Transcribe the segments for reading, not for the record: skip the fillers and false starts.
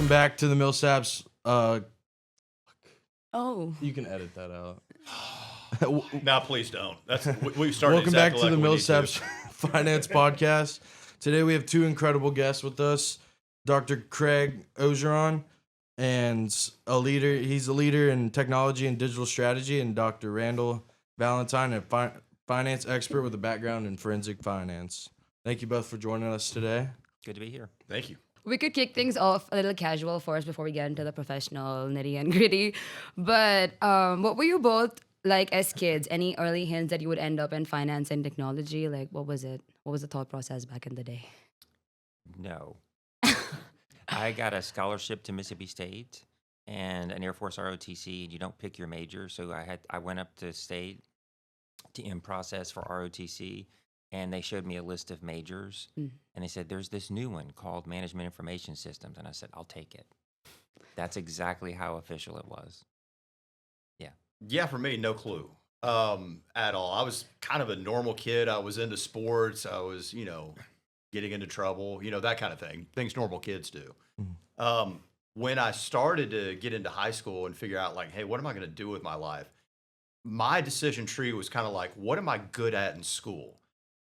Welcome back to the Millsaps. Oh. You can edit that out. No, please don't. We started. Welcome exactly back to like the we need Millsaps Finance Podcast. Today we have two incredible guests with us, Dr. Craig Orgeron, and a leader. He's a leader in technology and digital strategy, and Dr. Randall Valentine, a finance expert with a background in forensic finance. Thank you both for joining us today. Good to be here. Thank you. We could kick things off a little casual for us before we get into the professional nitty and gritty. But what were you both like as kids? Any early hints that you would end up in finance and technology? Like, what was it? What was the thought process back in the day? No. I got a scholarship to Mississippi State and an Air Force ROTC. You don't pick your major, so I went up to state to in process for ROTC, and they showed me a list of majors, and they said, there's this new one called Management Information Systems, and I said, I'll take it. That's exactly how official it was. Yeah, for me, no clue at all. I was kind of a normal kid. I was into sports. I was, getting into trouble, that kind of thing. Things normal kids do. When I started to get into high school and figure out, like, hey, what am I going to do with my life? My decision tree was kind of like, what am I good at in school?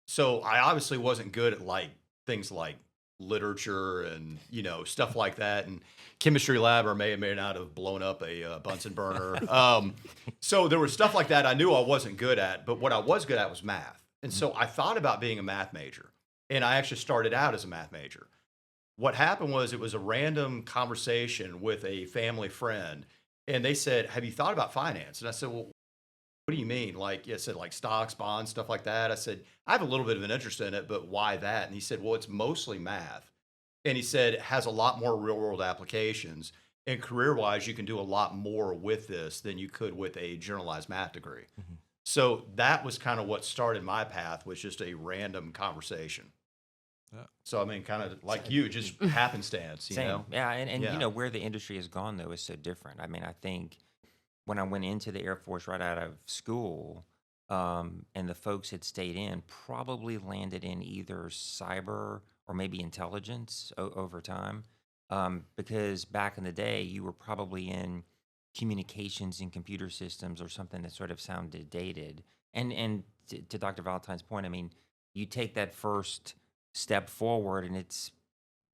So I obviously wasn't good at like things like literature and stuff like that, and chemistry lab, or may or may not have blown up a Bunsen burner. So there was stuff like that I knew I wasn't good at, but what I was good at was math. And so I thought about being a math major, and I actually started out as a math major. What happened was it was a random conversation with a family friend, and they said, have you thought about finance? And I said, well, what do you mean? Like, I said, like stocks, bonds, stuff like that. I said, I have a little bit of an interest in it, but why that? And he said, well, it's mostly math. And he said, it has a lot more real world applications. And career wise, you can do a lot more with this than you could with a generalized math degree. So that was kind of what started my path, was just a random conversation. Yeah. So, I mean, kind of like you, just happenstance, you Same. know? Yeah, and Yeah. where the industry has gone, though, is so different. I mean, I think when I went into the Air Force right out of school, and the folks had stayed in, probably landed in either cyber or maybe intelligence over time. Because back in the day, you were probably in communications and computer systems or something that sort of sounded dated. And to Dr. Valentine's point, I mean, you take that first step forward, and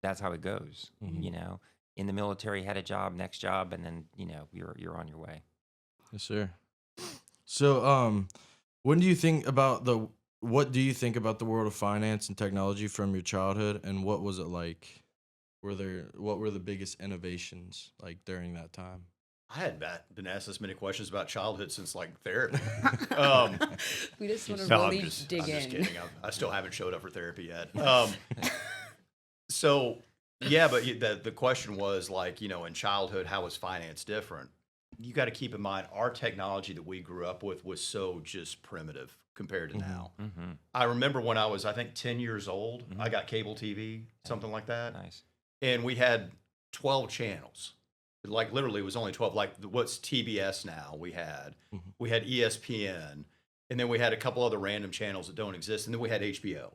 that's how it goes. In the military, had a job, next job, and then you're on your way. Yes, sir. So, what do you think about the world of finance and technology from your childhood, and what was it like? What were the biggest innovations like during that time? I had been asked this many questions about childhood since like therapy. We just want to No, really I'm just dig in. kidding. I still haven't showed up for therapy yet. So yeah, but the question was like, in childhood, how was finance different? You got to keep in mind our technology that we grew up with was so just primitive compared to now. I remember when I was, I think, 10 years old, I got cable TV, something like that. Nice. And we had 12 channels. Like literally it was only 12, like what's TBS now we had ESPN, and then we had a couple other random channels that don't exist. And then we had HBO.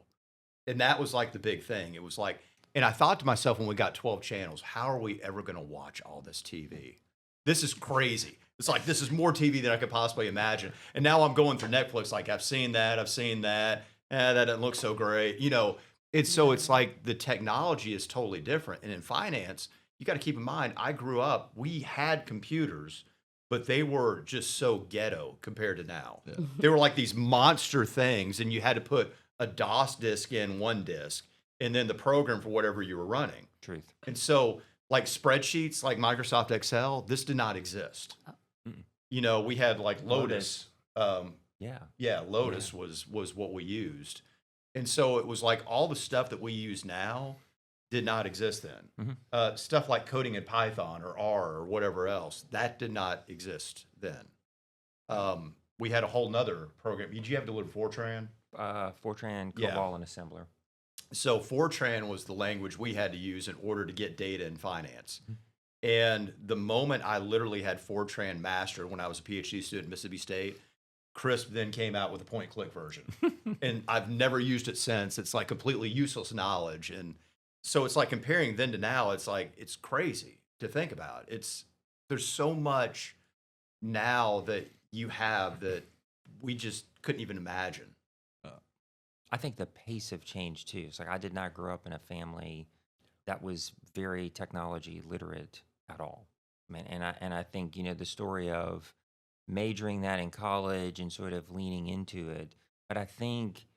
And that was like the big thing. It was like, and I thought to myself when we got 12 channels, how are we ever going to watch all this TV? This is crazy. It's like, this is more TV than I could possibly imagine. And now I'm going through Netflix. Like I've seen that. That doesn't look so great. It's like the technology is totally different. And in finance, you got to keep in mind, I grew up, we had computers, but they were just so ghetto compared to now. Yeah. They were like these monster things, and you had to put a DOS disk in one disk and then the program for whatever you were running. Truth. And so like spreadsheets, like Microsoft Excel, this did not exist. We had like Lotus. Lotus was what we used. And so it was like all the stuff that we use now did not exist then. Stuff like coding in Python or R or whatever else, that did not exist then. We had a whole nother program. Did you have to learn Fortran? Fortran, Yeah. COBOL, and assembler. So Fortran was the language we had to use in order to get data in finance. And the moment I literally had Fortran mastered when I was a Ph.D. student at Mississippi State, Crisp then came out with a point-and-click version. And I've never used it since. It's like completely useless knowledge. And so it's like comparing then to now, it's like, it's crazy. to think about. There's so much now that you have that we just couldn't even imagine. I think the pace of change too. It's like I did not grow up in a family that was very technology literate at all. I mean, and I think the story of majoring that in college and sort of leaning into it. But I think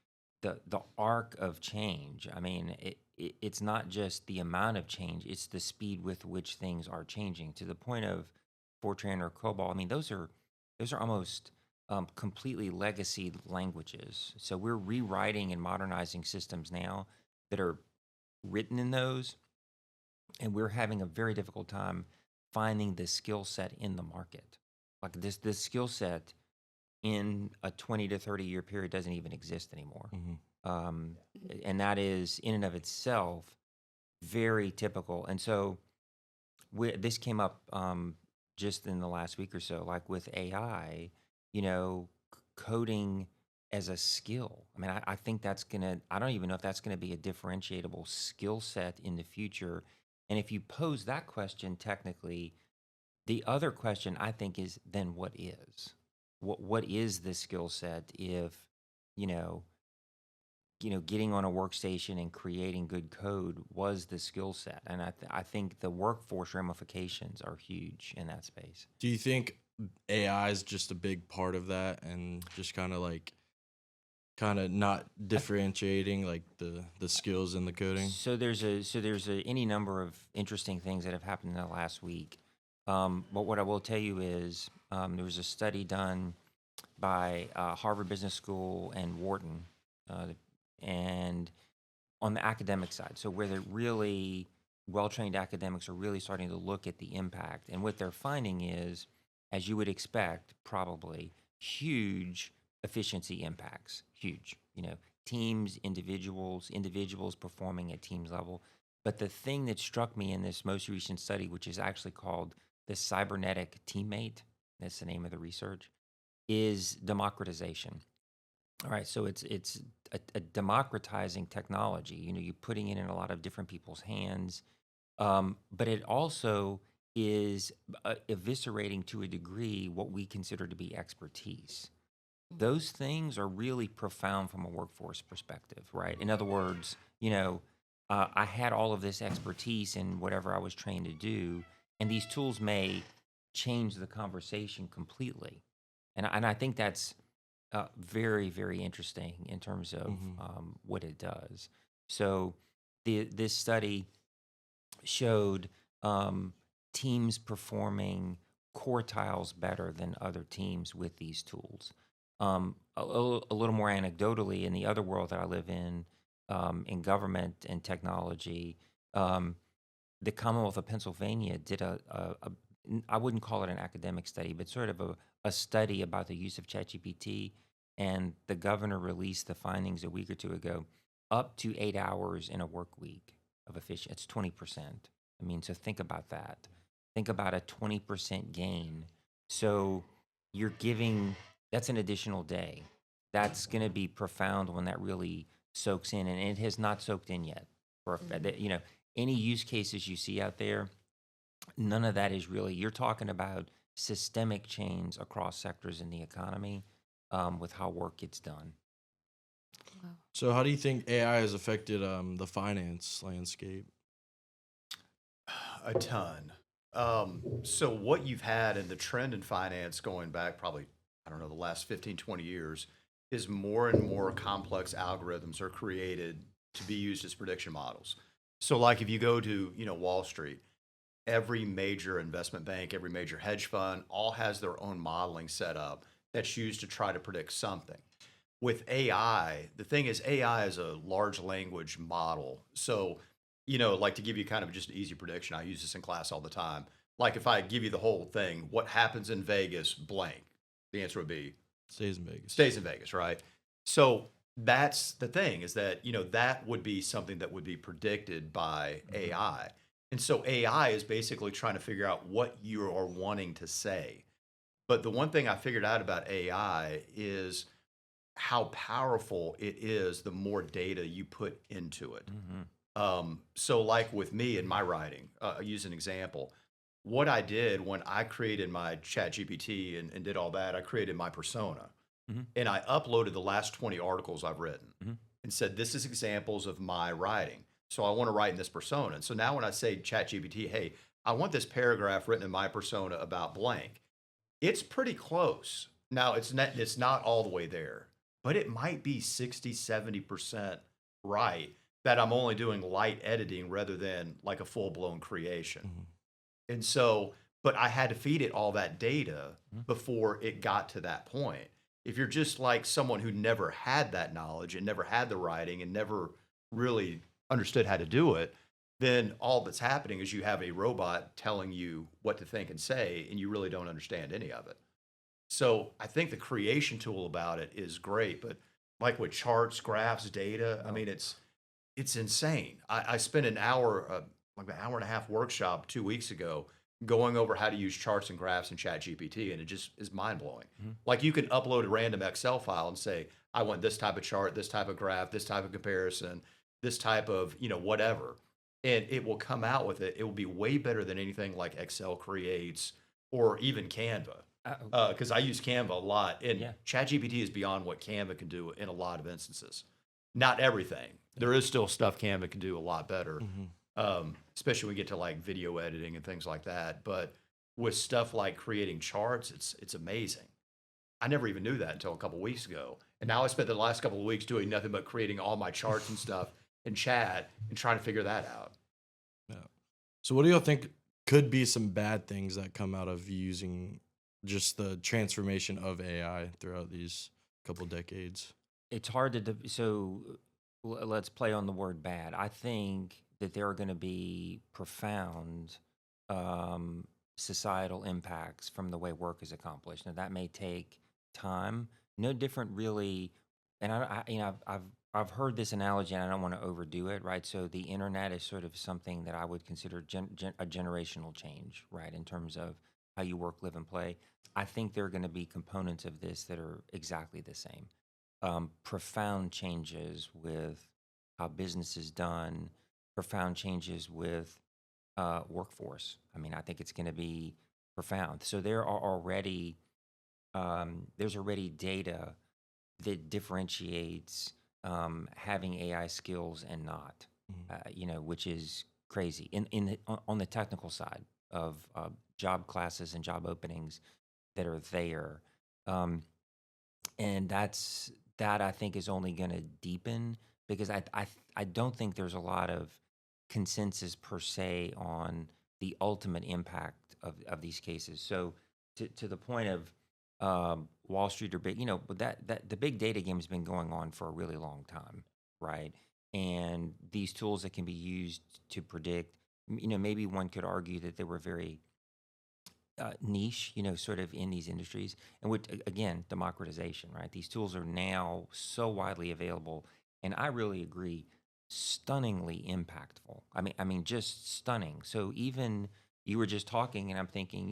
the arc of change. I mean, it's not just the amount of change; it's the speed with which things are changing to the point of Fortran or COBOL. I mean, those are almost completely legacy languages. So we're rewriting and modernizing systems now that are written in those, and we're having a very difficult time finding the skill set in the market. Like this skill set in a 20 to 30 year period doesn't even exist anymore. Um, and that is in and of itself very typical. And so this came up just in the last week or so, like with AI, coding as a skill. I mean, I think I don't even know if that's gonna be a differentiable skill set in the future. And if you pose that question technically, the other question I think is then what is? What is the skill set if, you know, getting on a workstation and creating good code was the skill set? And I think the workforce ramifications are huge in that space. Do you think AI is just a big part of that, and just kind of not differentiating like the skills in the coding? So there's any number of interesting things that have happened in the last week. But what I will tell you is there was a study done by Harvard Business School and Wharton, uh, and on the academic side, so where the really well-trained academics are really starting to look at the impact. And what they're finding is, as you would expect, probably huge efficiency impacts. Huge, teams, individuals performing at teams level. But the thing that struck me in this most recent study, which is actually called the cybernetic teammate, that's the name of the research, is democratization. All right, so it's a democratizing technology. You're putting it in a lot of different people's hands, but it also is eviscerating to a degree what we consider to be expertise. Those things are really profound from a workforce perspective, right? In other words, I had all of this expertise in whatever I was trained to do, and these tools may change the conversation completely. And I think that's very, very interesting in terms of Hmm. what it does. So this study showed teams performing quartiles better than other teams with these tools. A little more anecdotally, in the other world that I live in government and technology, um, the Commonwealth of Pennsylvania did I wouldn't call it an academic study, but sort of a study about the use of ChatGPT. And the governor released the findings a week or two ago. Up to 8 hours in a work week of efficient, it's 20%. I mean, so think about that. Think about a 20% gain. So you're giving, that's an additional day. That's going to be profound when that really soaks in. And it has not soaked in yet. Any use cases you see out there, none of that is really, you're talking about systemic change across sectors in the economy with how work gets done. Wow. So how do you think AI has affected the finance landscape? A ton. So what you've had in the trend in finance going back probably, I don't know, the last 15, 20 years is more and more complex algorithms are created to be used as prediction models. So like if you go to, Wall Street, every major investment bank, every major hedge fund, all has their own modeling set up that's used to try to predict something. With AI, the thing is AI is a large language model. So, like to give you kind of just an easy prediction, I use this in class all the time. Like if I give you the whole thing, what happens in Vegas, blank, the answer would be Stays in Vegas. stays in Vegas, right? So that's the thing is that, that would be something that would be predicted by AI. And so AI is basically trying to figure out what you are wanting to say. But the one thing I figured out about AI is how powerful it is the more data you put into it. Hmm. So like with me in my writing, I'll use an example. what I did when I created my chat GPT and did all that, I created my persona Mhm. and I uploaded the last 20 articles I've written Mhm. and said, this is examples of my writing. So I want to write in this persona. And so now when I say chat GPT, hey, I want this paragraph written in my persona about blank, it's pretty close. Now it's not all the way there, but it might be 60, 70% right that I'm only doing light editing rather than like a full-blown creation. Mhm. And so, but I had to feed it all that data Mhm. before it got to that point. If you're just like someone who never had that knowledge and never had the writing and never really understood how to do it, then all that's happening is you have a robot telling you what to think and say, and you really don't understand any of it. So I think the creation tool about it is great, but like with charts, graphs, data, I Oh. mean, it's insane. I spent an hour, like an hour and a half workshop 2 weeks ago going over how to use charts and graphs in Chat GPT, and it just is mind blowing. Mhm. Like you can upload a random Excel file and say, I want this type of chart, this type of graph, this type of comparison, this type of, whatever. And it will come out with it. It will be way better than anything like Excel creates or even Canva. Because I use Canva a lot, and Yeah. ChatGPT is beyond what Canva can do in a lot of instances. Not everything. There is still stuff Canva can do a lot better, especially when we get to like video editing and things like that. But with stuff like creating charts, it's amazing. I never even knew that until a couple weeks ago, and now I spent the last couple of weeks doing nothing but creating all my charts and stuff in chat and trying to figure that out. Yeah. So, what do y'all think could be some bad things that come out of using just the transformation of AI throughout these couple decades? It's hard to let's play on the word bad. I think that there are going to be profound um, societal impacts from the way work is accomplished. Now that may take time. No different, really. And I've heard this analogy, and I don't want to overdo it, right? So the internet is sort of something that I would consider a generational change, right, in terms of how you work, live, and play. I think there are going to be components of this that are exactly the same. Profound changes with how business is done, profound changes with workforce. I mean, I think it's going to be profound. So there's already data that differentiates having AI skills and not, Mhm. which is crazy. On the technical side of job classes and job openings that are there. Um, and that I think is only going to deepen because I don't think there's a lot of consensus per se on the ultimate impact of these cases. So to the point of Wall Street or big, but that the big data game has been going on for a really long time, right? And these tools that can be used to predict, maybe one could argue that they were very niche, sort of in these industries. And with again, democratization, right? These tools are now so widely available, and I really agree, stunningly impactful. I mean, just stunning. So even you were just talking, and I'm thinking,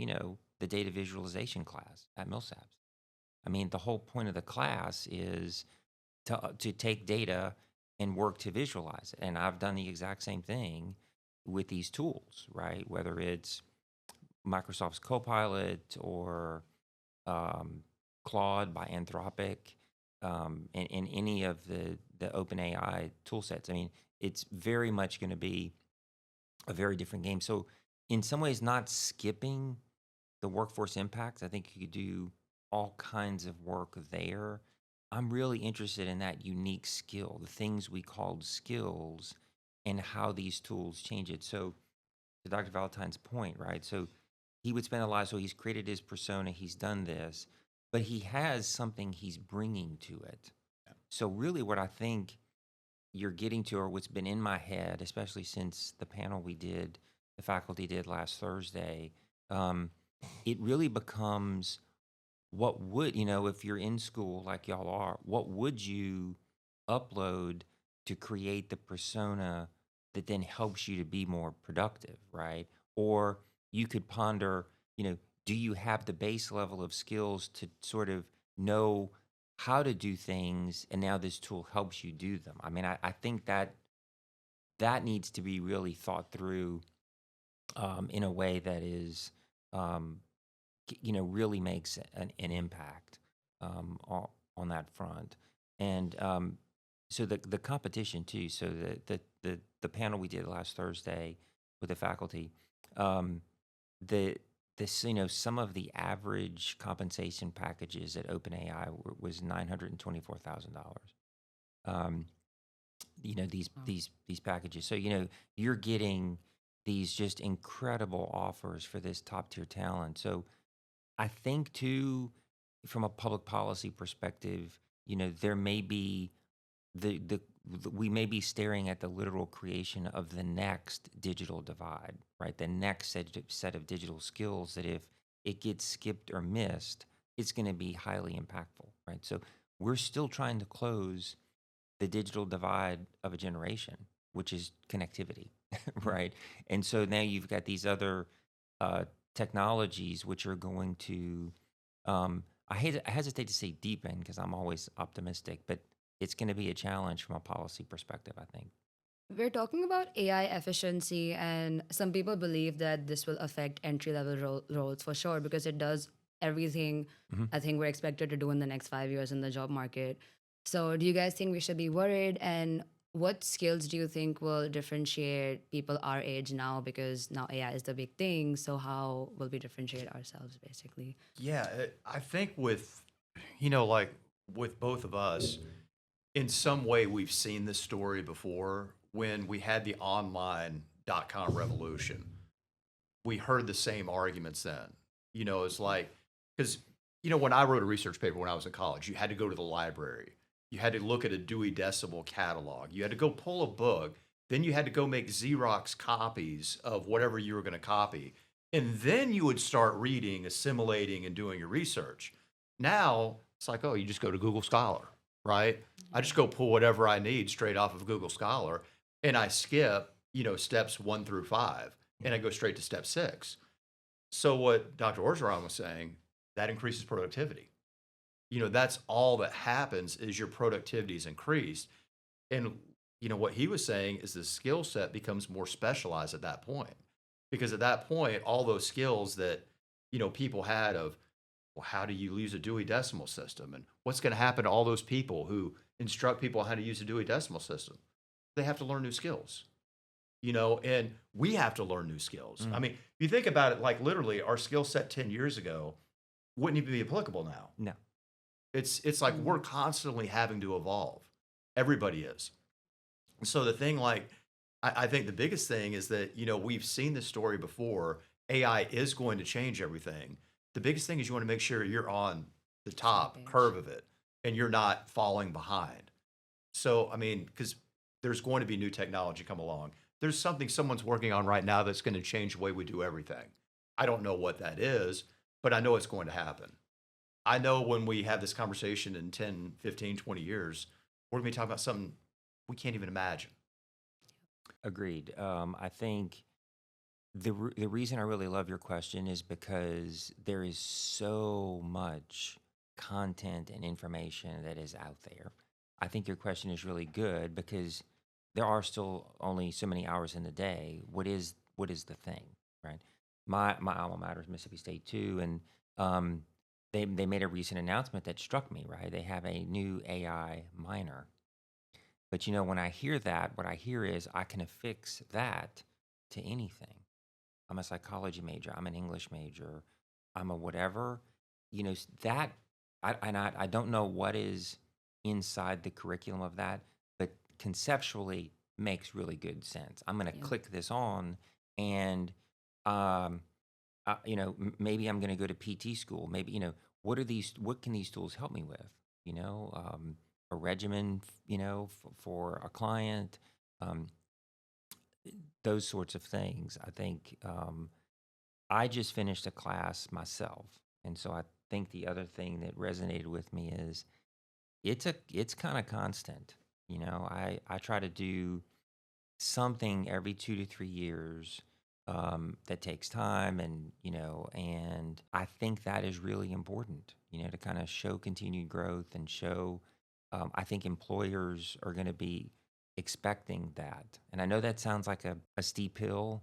the data visualization class at Millsaps. I mean, the whole point of the class is to take data and work to visualize it. And I've done the exact same thing with these tools, right? Whether it's Microsoft's Copilot or um, Claude by Anthropic, and any of the OpenAI tool sets. I mean, it's very much going to be a very different game. So, in some ways, not skipping the workforce impacts, I think you could do all kinds of work there. I'm really interested in that unique skill, the things we called skills, and how these tools change it. So, to Dr. Valentine's point, right? So he would spend a lot. So he's created his persona. He's done this, but he has something he's bringing to it. So really, what I think you're getting to, or what's been in my head, especially since the panel the faculty did last Thursday, um, it really becomes what would if you're in school like y'all are, what would you upload to create the persona that then helps you to be more productive, right? Or you could ponder, do you have the base level of skills to sort of know how to do things, and now this tool helps you do them? I mean, I think that needs to be really thought through in a way that is, um, really makes an impact on that front. And so the competition too. So the panel we did last Thursday with the faculty, um, the this some of the average compensation packages at OpenAI was $924,000. Um, these Wow. these packages. So you're getting these just incredible offers for this top tier talent. So I think too, from a public policy perspective, there may be we may be staring at the literal creation of the next digital divide, right? The next set of digital skills that if it gets skipped or missed, it's going to be highly impactful, right? So we're still trying to close the digital divide of a generation, which is connectivity, right? And so now you've got these other technologies which are going to, I hesitate to say deepen because I'm always optimistic, but it's going to be a challenge from a policy perspective, I think. We're talking about AI efficiency, and some people believe that this will affect entry level roles for sure because it does everything Mhm. I think we're expected to do in the next 5 years in the job market. So, do you guys think we should be worried? And what skills do you think will differentiate people our age now? Because now AI is the big thing. So, how will we differentiate ourselves basically? Yeah, I think with, like with both of us, in some way we've seen this story before when we had the online .com revolution. We heard the same arguments then. It's like, because, when I wrote a research paper when I was in college, you had to go to the library. You had to look at a Dewey Decimal catalog. You had to go pull a book. Then you had to go make Xerox copies of whatever you were going to copy. And then you would start reading, assimilating, and doing your research. Now it's like, oh, you just go to Google Scholar, right? I just go pull whatever I need straight off of Google Scholar and I skip, steps 1 through 5 and I go straight to step 6. So what Dr. Orgeron was saying, that increases productivity. That's all that happens is your productivity is increased. And what he was saying is the skill set becomes more specialized at that point. Because at that point, all those skills that, people had of, well, how do you use a Dewey Decimal System? And what's going to happen to all those people who instruct people how to use a Dewey Decimal System? They have to learn new skills, and we have to learn new skills. I Mm. mean, if you think about it, like literally our skill set 10 years ago wouldn't even be applicable now. No. It's like we're constantly having to evolve. Everybody is. So the thing, like, I think the biggest thing is that, we've seen this story before. AI is going to change everything. The biggest thing is you want to make sure you're on the top Same curve page. of it and you're not falling behind. So, I mean, because there's going to be new technology come along. There's something someone's working on right now that's going to change the way we do everything. I don't know what that is, but I know it's going to happen. I know when we have this conversation in 10, 15, 20 years, we're going to be talking about something we can't even imagine. Agreed. I think the reason I really love your question is because there is so much content and information that is out there. I think your question is really good because there are still only so many hours in the day. What is the thing, right? My alma mater is Mississippi State too, and um, they made a recent announcement that struck me. Right, they have a new AI minor, but when I hear that, what I hear is I can affix that to anything. I'm a psychology major. I'm an English major. I'm a whatever. That I don't know what is inside the curriculum of that, but conceptually makes really good sense. I'm going to Yeah. click this on, and um, maybe I'm going to go to PT school. Maybe what are these? What can these tools help me with? A regimen, for a client. Um, those sorts of things. I think I just finished a class myself, and so I think the other thing that resonated with me is it's kind of constant. I try to do something every 2 to 3 years that takes time, and I think that is really important. To kind of show continued growth and show. I think employers are going to be expecting that, and I know that sounds like a steep hill,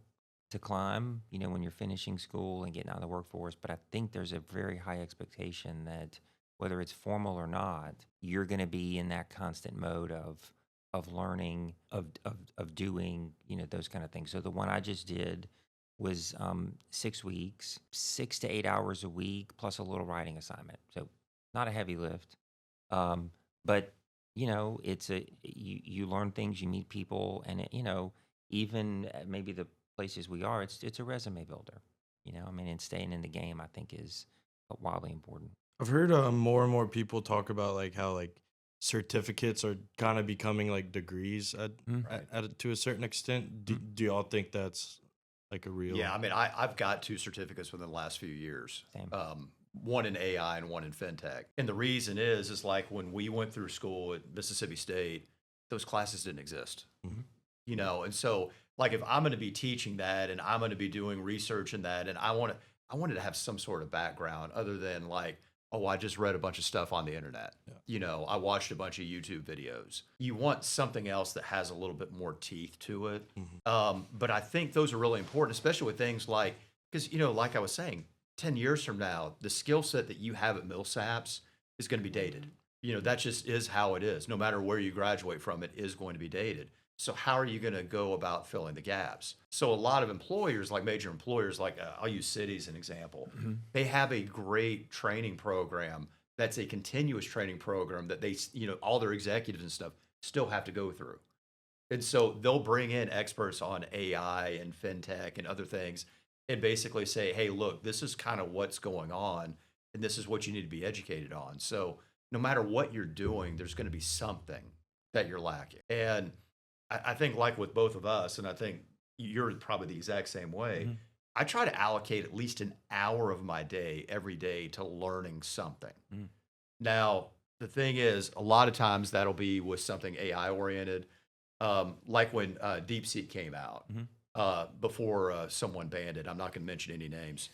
to climb, when you're finishing school and getting out of the workforce. But I think there's a very high expectation that whether it's formal or not, you're going to be in that constant mode of learning, of doing, those kind of things. So the one I just did was 6 weeks, 6 to 8 hours a week, plus a little writing assignment. So not a heavy lift, but it's you learn things, you meet people, and even maybe the places we are, it's a resume builder. And staying in the game, I think, is wildly important. I've heard more and more people talk about like how like certificates are kind of becoming like degrees to a certain extent. Do y'all think that's like a real? Yeah, I mean, I've got 2 certificates within the last few years. Same. One in AI and one in FinTech. And the reason is like when we went through school at Mississippi State, those classes didn't exist. And so like if I'm going to be teaching that and I'm going to be doing research in that, and I wanted to have some sort of background other than like, oh, I just read a bunch of stuff on the internet. Yeah. I watched a bunch of YouTube videos. You want something else that has a little bit more teeth to it. But I think those are really important, especially with things like, because, like I was saying, 10 years from now, the skill set that you have at Millsaps is going to be dated. That just is how it is. No matter where you graduate from, it is going to be dated. So how are you going to go about filling the gaps? So a lot of employers, like major employers, like I'll use Citi as an example, they have a great training program that's a continuous training program that they, all their executives and stuff still have to go through. And so they'll bring in experts on AI and FinTech and other things and basically say, hey, look, this is kind of what's going on and this is what you need to be educated on. So no matter what you're doing, there's going to be something that you're lacking. And I think like with both of us, and I think you're probably the exact same way, I try to allocate at least an hour of my day every day to learning something. Now, the thing is, a lot of times that'll be with something AI oriented, like when DeepSeek came out before someone banned it. I'm not going to mention any names.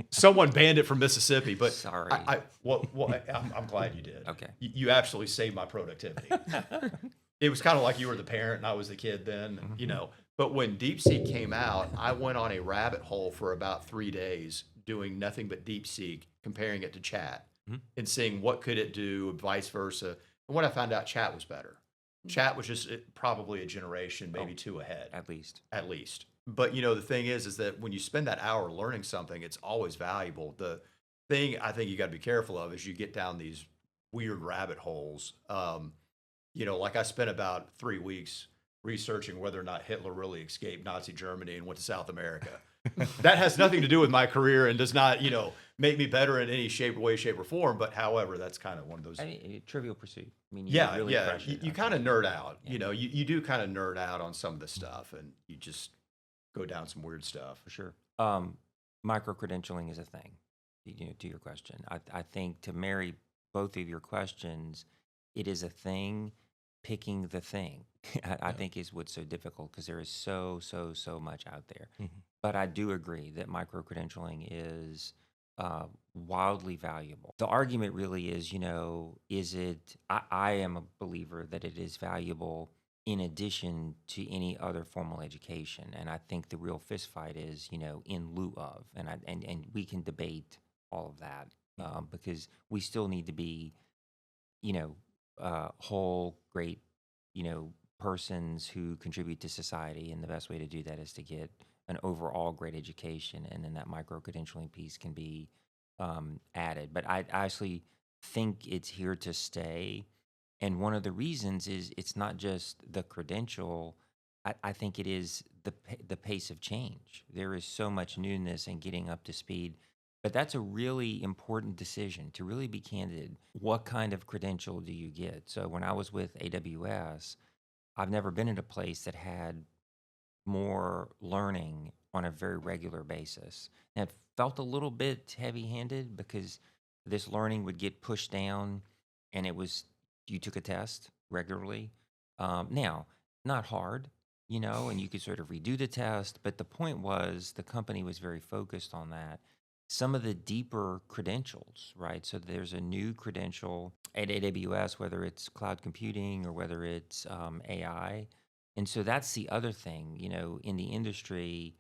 Someone banned it from Mississippi, but Sorry. I'm glad you did. Okay. You absolutely saved my productivity. It was kind of like you were the parent and I was the kid then, But when DeepSeek came out, I went on a rabbit hole for about 3 days doing nothing but DeepSeek, comparing it to chat and seeing what could it do, vice versa. And what I found out, chat was better. Chat was just probably a generation, maybe 2 ahead. At least. But, the thing is that when you spend that hour learning something, it's always valuable. The thing I think you got to be careful of is you get down these weird rabbit holes. Like I spent about 3 weeks researching whether or not Hitler really escaped Nazi Germany and went to South America. That has nothing to do with my career and does not, make me better in any way, shape, or form. But however, that's kind of one of those. Trivial pursuit. You yeah, really yeah. crush it. You kind of nerd out. Yeah. You do kind of nerd out on some of the stuff, and you just go down some weird stuff. For sure. Micro-credentialing is a thing, to your question. I think to marry both of your questions, it is a thing. Picking the thing, I think, is what's so difficult because there is so much out there. But I do agree that micro-credentialing is wildly valuable. The argument really is, is it, I am a believer that it is valuable in addition to any other formal education. And I think the real fist fight is, in lieu of, and we can debate all of that because we still need to be, whole, great, persons who contribute to society. And the best way to do that is to get an overall great education. And then that micro-credentialing piece can be added. But I actually think it's here to stay. And one of the reasons is it's not just the credential. I think it is the pace of change. There is so much newness and getting up to speed. But that's a really important decision, to really be candid. What kind of credential do you get? So when I was with AWS, I've never been in a place that had more learning on a very regular basis. And it felt a little bit heavy-handed because this learning would get pushed down and you took a test regularly. Now, not hard, and you could sort of redo the test, but the point was the company was very focused on that. Some of the deeper credentials, right? So there's a new credential at AWS, whether it's cloud computing or whether it's AI. And so that's the other thing, in the industry,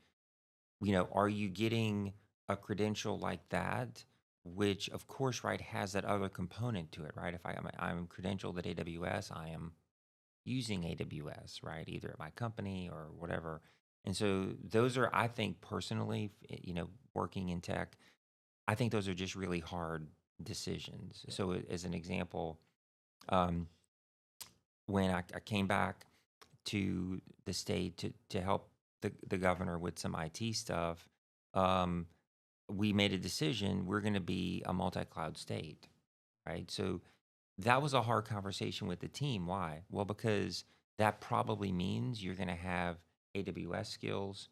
are you getting a credential like that, which of course, right, has that other component to it, right? If I'm credentialed at AWS, I am using AWS, right? Either at my company or whatever. And so those are, I think personally, working in tech, I think those are just really hard decisions. So as an example, um, when I came back to the state to help the governor with some IT stuff, um, we made a decision, we're going to be a multi-cloud state, right? So that was a hard conversation with the team. Why? Well, because that probably means you're going to have AWS skills,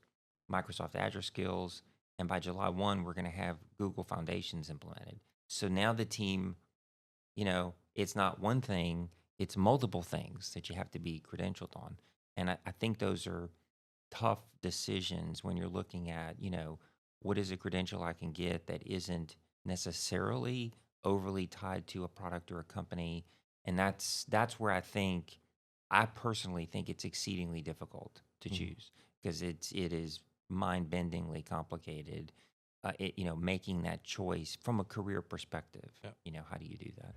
Microsoft Azure skills, and by July 1, we're going to have Google Foundations implemented. So now the team, it's not one thing, it's multiple things that you have to be credentialed on. And I think those are tough decisions when you're looking at, what is a credential I can get that isn't necessarily overly tied to a product or a company. And that's where I personally think it's exceedingly difficult to choose, because it is mind-bendingly complicated. Making that choice from a career perspective. Yep. How do you do that?